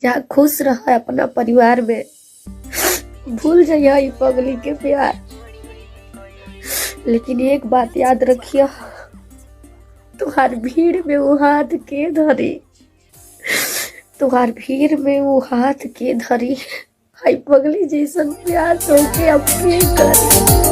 जहाँ खुश रह अपना परिवार में, भूल जाइए ई पगली के प्यार। लेकिन एक बात याद रखिए, तुहार भीड़ में वो हाथ के धरी, तुहार भीड़ में वो हाथ के धरी, हाई पगली जैसन प्यार तो के अपने करी।